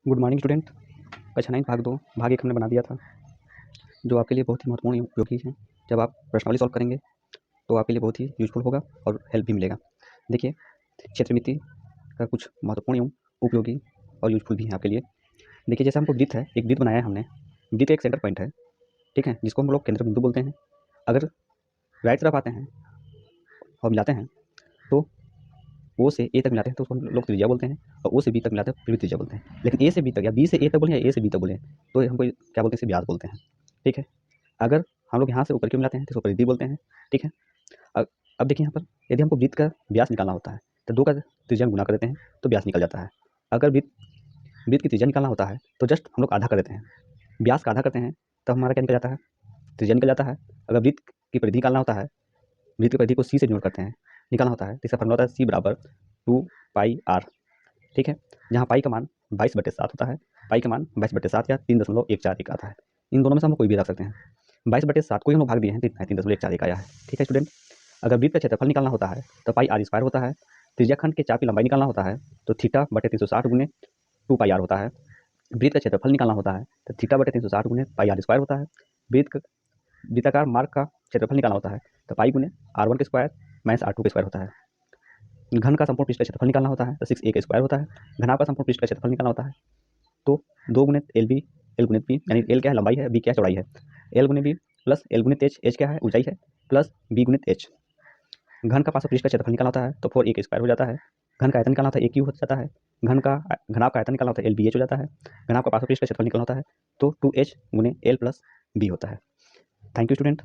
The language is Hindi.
Good morning student. कक्षा 9 भाग 2 भाग 1 हमने बना दिया था, जो आपके लिए बहुत ही महत्वपूर्ण एवं उपयोगी है। जब आप प्रश्नावली सॉल्व करेंगे तो आपके लिए बहुत ही यूज़फुल होगा और हेल्प भी मिलेगा। देखिए, क्षेत्रमिति का कुछ महत्वपूर्ण एवं उपयोगी और यूज़फुल भी है आपके लिए। देखिए, जैसे हमको वृत्त है, एक वृत्त बनाया है हमने। वृत्त का एक सेंटर पॉइंट है, ठीक है, जिसको हम लोग केंद्र बिंदु बोलते हैं। अगर राइट तरफ आते हैं और मिलाते हैं तो ओ से ए तक मिलाते हैं तो उसको हम लोग त्रिज्या बोलते हैं, और ओ से बी तक मिलाते हैं फिर भी त्रिज्या बोलते हैं। लेकिन ए से बी तक या बी से ए तक बोलें या ए से बी तक बोलें तो हमको क्या बोलते हैं, इसे व्यास बोलते हैं, ठीक है। अगर हम लोग यहाँ से ऊपर क्यों मिलाते हैं तो इसको परिधि बोलते हैं, ठीक है। अब देखिए यहाँ पर, यदि हमको वृत्त का व्यास निकालना होता है तो 2 का त्रिज्या गुना कर देते हैं तो व्यास निकल जाता है। अगर वृत्त वृत्त की त्रिज्या निकालना होता है तो जस्ट हम लोग आधा कर देते हैं, व्यास का आधा करते हैं, तब हमारा क्या निकल जाता है, त्रिज्या निकल जाता है। अगर वृत्त की परिधि निकालना होता है, वृत्त की परिधि को सी से डिनोट करते हैं, निकालना होता है तो इसका फॉर्मूला होता है सी बराबर 2πr, ठीक है। जहाँ पाई का मान 22/7 होता है, पाई का मान 22/7 या 3.141 आता है। इन दोनों में से हम लोग कोई भी रख सकते हैं। 22/7 को ही हम लोग भाग दिए हैं तो इतना 3.141 आया है, ठीक है स्टूडेंट। अगर वृत्त का क्षेत्रफल निकालना होता है तो पाई आर स्क्वायर होता है। त्रिज्याखंड के चाप की लंबाई निकालना होता है तो थीटा/360 गुने 2πr होता है। वृत्त का क्षेत्रफल निकालना होता है तो थीटा/360 गुने पाई आर स्क्वायर होता है। वृत्ताकार मार्ग का क्षेत्रफल निकालना होता है तो पाई गुने r1 के स्क्वायर माइनस r2 के स्क्वायर होता है। घन का संपूर्ण पृष्ठ का क्षेत्रफल निकालना होता है तो 6a का स्क्वायर होता है। घनाभ का संपूर्ण पृष्ठ का क्षेत्रफल निकालना होता है तो 2 गुने एल बी एल गुने बी, यानी एल क्या है, लंबाई है, बी क्या है, चौड़ाई है। एल गुने बी प्लस एल गुने एच, एच क्या है, ऊंचाई है, प्लस बी गुने एच। घन का पार्श्व पृष्ठ का क्षेत्रफल निकालना होता है तो 4a का स्क्वायर हो जाता है। घन का आयतन निकालना होता है a क्यू हो जाता है। घनाभ का आयतन निकालना होता है एल बी एच हो जाता है। घनाभ का पार्श्व पृष्ठ का क्षेत्रफल निकालना होता है तो 2h गुने एल प्लस बी होता है। Thank you student.